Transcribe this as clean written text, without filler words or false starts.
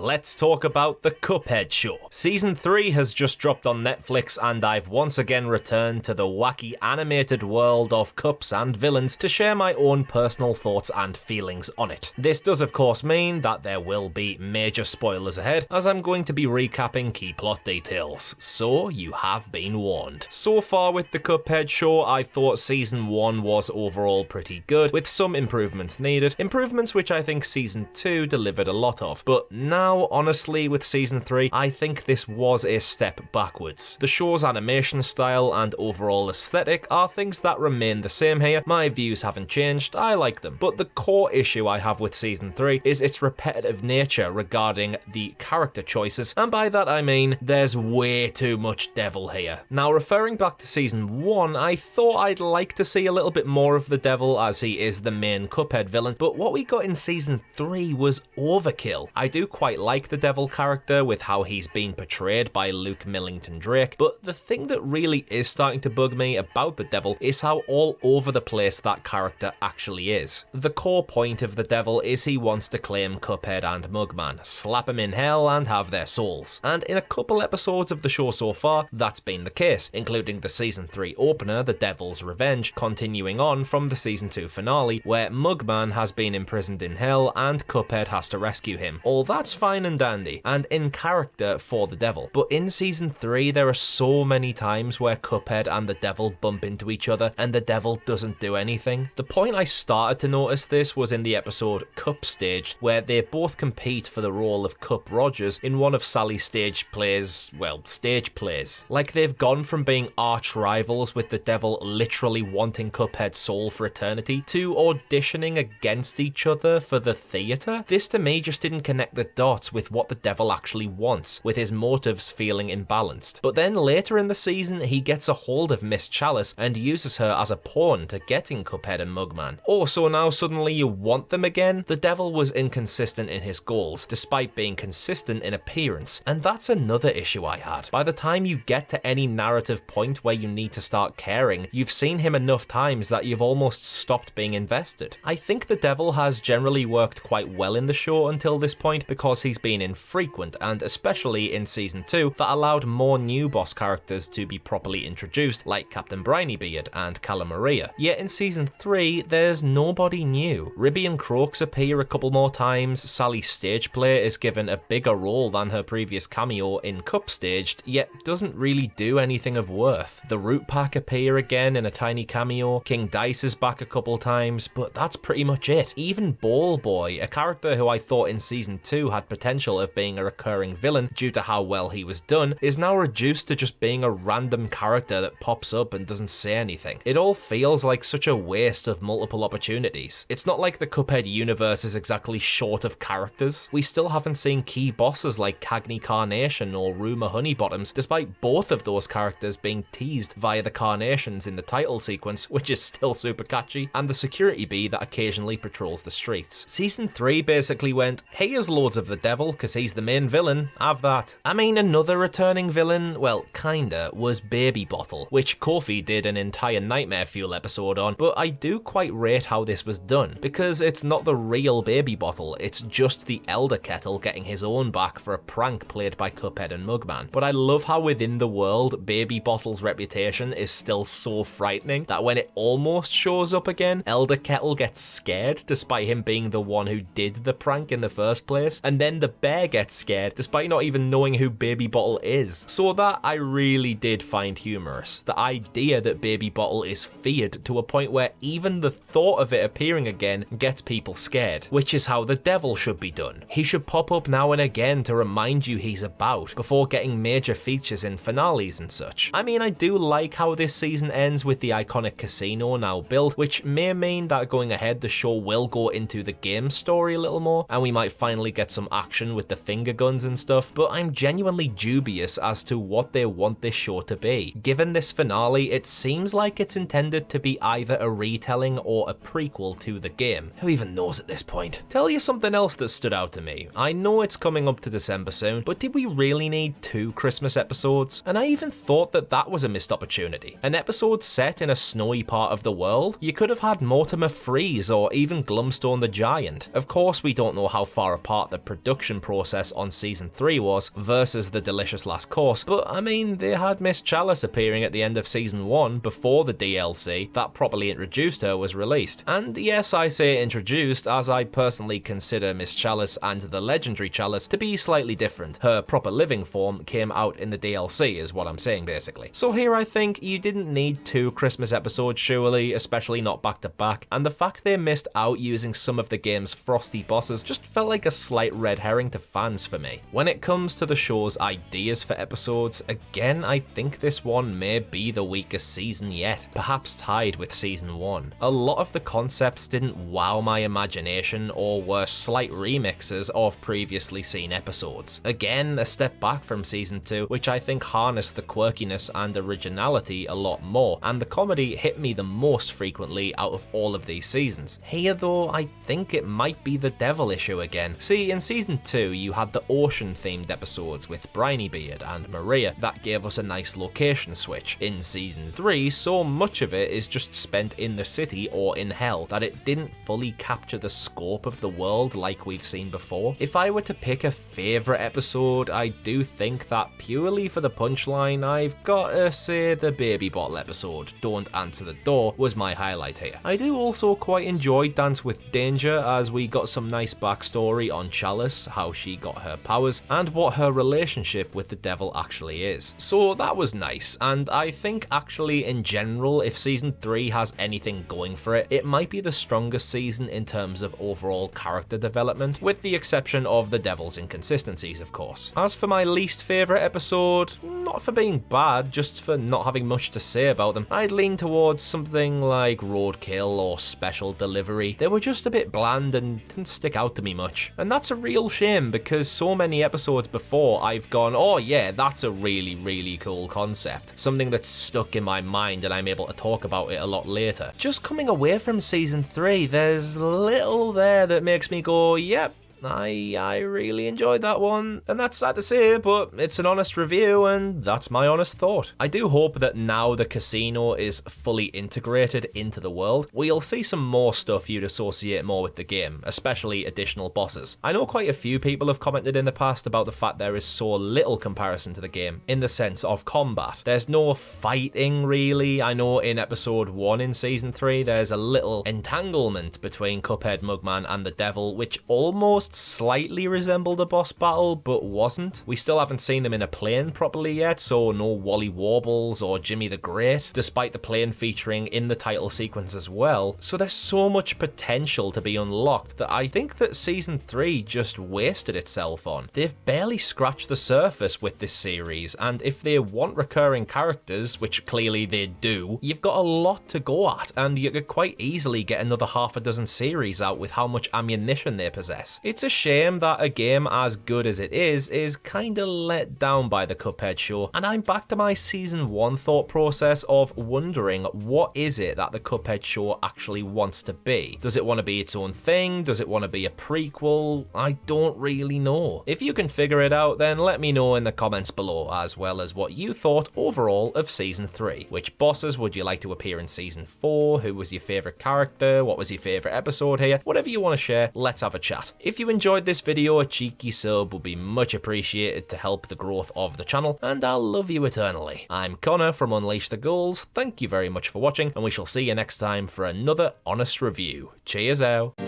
Let's talk about The Cuphead Show. Season 3 has just dropped on Netflix and I've once again returned to the wacky animated world of cups and villains to share my own personal thoughts and feelings on it. This does of course mean that there will be major spoilers ahead, as I'm going to be recapping key plot details, so you have been warned. So far with The Cuphead Show, I thought Season 1 was overall pretty good, with some improvements needed, improvements which I think Season 2 delivered a lot of, but now honestly, with Season 3, I think this was a step backwards. The show's animation style and overall aesthetic are things that remain the same here, my views haven't changed, I like them. But the core issue I have with Season 3 is its repetitive nature regarding the character choices, and by that I mean there's way too much devil here. Now, referring back to Season 1, I thought I'd like to see a little bit more of the devil as he is the main Cuphead villain, but what we got in Season 3 was overkill. I do quite like the devil character with how he's been portrayed by Luke Millington Drake, but the thing that really is starting to bug me about the devil is how all over the place that character actually is. The core point of the devil is he wants to claim Cuphead and Mugman, slap him in hell and have their souls, and in a couple episodes of the show so far, that's been the case, including the Season 3 opener, The Devil's Revenge, continuing on from the Season 2 finale, where Mugman has been imprisoned in hell and Cuphead has to rescue him. All that's fine and dandy, and in character for the devil. But in Season 3, there are so many times where Cuphead and the devil bump into each other, and the devil doesn't do anything. The point I started to notice this was in the episode Cup Staged, where they both compete for the role of Cup Rogers in one of Sally's stage plays. Like they've gone from being arch rivals with the devil literally wanting Cuphead's soul for eternity, to auditioning against each other for the theatre. This to me just didn't connect the dots with what the devil actually wants, with his motives feeling imbalanced. But then later in the season, he gets a hold of Miss Chalice and uses her as a pawn to getting Cuphead and Mugman. Oh, so now suddenly you want them again? The devil was inconsistent in his goals, despite being consistent in appearance, and that's another issue I had. By the time you get to any narrative point where you need to start caring, you've seen him enough times that you've almost stopped being invested. I think the devil has generally worked quite well in the show until this point, because he's been infrequent, and especially in Season 2, that allowed more new boss characters to be properly introduced, like Captain Brinybeard and Cala Maria. Yet in Season 3, there's nobody new. Ribby and Croaks appear a couple more times, Sally's stage play is given a bigger role than her previous cameo in Cup Staged, yet doesn't really do anything of worth. The Root Pack appear again in a tiny cameo, King Dice is back a couple times, but that's pretty much it. Even Ball Boy, a character who I thought in Season 2 had potential of being a recurring villain due to how well he was done, is now reduced to just being a random character that pops up and doesn't say anything. It all feels like such a waste of multiple opportunities. It's not like the Cuphead universe is exactly short of characters. We still haven't seen key bosses like Cagney Carnation or Rumour Honeybottoms, despite both of those characters being teased via the carnations in the title sequence, which is still super catchy, and the security bee that occasionally patrols the streets. Season 3 basically went, here's loads of the devil, cause he's the main villain, have that. I mean, another returning villain, well, kinda, was Baby Bottle, which Kofi did an entire Nightmare Fuel episode on, but I do quite rate how this was done, because it's not the real Baby Bottle, it's just the Elder Kettle getting his own back for a prank played by Cuphead and Mugman. But I love how within the world, Baby Bottle's reputation is still so frightening that when it almost shows up again, Elder Kettle gets scared despite him being the one who did the prank in the first place, and then the bear gets scared despite not even knowing who Baby Bottle is. So that I really did find humorous. The idea that Baby Bottle is feared to a point where even the thought of it appearing again gets people scared, which is how the devil should be done. He should pop up now and again to remind you he's about, before getting major features in finales and such. I mean, I do like how this season ends with the iconic casino now built, which may mean that going ahead the show will go into the game story a little more, and we might finally get some action with the finger guns and stuff, but I'm genuinely dubious as to what they want this show to be. Given this finale, it seems like it's intended to be either a retelling or a prequel to the game. Who even knows at this point? Tell you something else that stood out to me. I know it's coming up to December soon, but did we really need 2 Christmas episodes? And I even thought that that was a missed opportunity. An episode set in a snowy part of the world? You could have had Mortimer Freeze or even Glumstone the Giant. Of course, we don't know how far apart the production production process on season 3 was versus the delicious last course, but I mean, they had Miss Chalice appearing at the end of season 1 before the DLC that properly introduced her was released. And yes, I say introduced as I personally consider Miss Chalice and the legendary Chalice to be slightly different. Her proper living form came out in the DLC is what I'm saying basically. So here I think you didn't need 2 Christmas episodes surely, especially not back to back, and the fact they missed out using some of the game's frosty bosses just felt like a slight red herring to fans for me. When it comes to the show's ideas for episodes, again I think this one may be the weakest season yet, perhaps tied with season 1. A lot of the concepts didn't wow my imagination or were slight remixes of previously seen episodes. Again, a step back from season 2, which I think harnessed the quirkiness and originality a lot more, and the comedy hit me the most frequently out of all of these seasons. Here though, I think it might be the devil issue again. See, in season 2 you had the ocean themed episodes with Brineybeard and Maria that gave us a nice location switch. In season 3, so much of it is just spent in the city or in hell that it didn't fully capture the scope of the world like we've seen before. If I were to pick a favourite episode, I do think that purely for the punchline, I've gotta say the baby bottle episode, Don't Answer the Door, was my highlight here. I do also quite enjoy Dance with Danger as we got some nice backstory on Chalice, how she got her powers, and what her relationship with the devil actually is. So that was nice, and I think actually in general, if season 3 has anything going for it, it might be the strongest season in terms of overall character development, with the exception of the devil's inconsistencies of course. As for my least favourite episode, not for being bad, just for not having much to say about them, I'd lean towards something like Roadkill or Special Delivery. They were just a bit bland and didn't stick out to me much. And that's a real shame because so many episodes before I've gone, oh yeah, that's a really cool concept. Something that's stuck in my mind and I'm able to talk about it a lot later. Just coming away from season 3, there's little there that makes me go, yep, I really enjoyed that one, and that's sad to say, but it's an honest review, and that's my honest thought. I do hope that now the casino is fully integrated into the world, we'll see some more stuff you'd associate more with the game, especially additional bosses. I know quite a few people have commented in the past about the fact there is so little comparison to the game, in the sense of combat. There's no fighting really. I know in episode 1 in season 3, there's a little entanglement between Cuphead, Mugman, and the devil, which almost slightly resembled a boss battle, but wasn't. We still haven't seen them in a plane properly yet, so no Wally Warbles or Jimmy the Great, despite the plane featuring in the title sequence as well. So there's so much potential to be unlocked that I think that season 3 just wasted itself on. They've barely scratched the surface with this series, and if they want recurring characters, which clearly they do, you've got a lot to go at, and you could quite easily get another half a dozen series out with how much ammunition they possess. It's a shame that a game as good as it is kinda let down by the Cuphead show, and I'm back to my season 1 thought process of wondering what is it that the Cuphead show actually wants to be. Does it want to be its own thing? Does it want to be a prequel? I don't really know. If you can figure it out, then let me know in the comments below, as well as what you thought overall of season 3. Which bosses would you like to appear in season 4? Who was your favourite character? What was your favourite episode here? Whatever you want to share, let's have a chat. If you enjoyed this video, a cheeky sub would be much appreciated to help the growth of the channel, and I'll love you eternally. I'm Connor from Unleash the Ghouls, thank you very much for watching, and we shall see you next time for another honest review. Cheers out.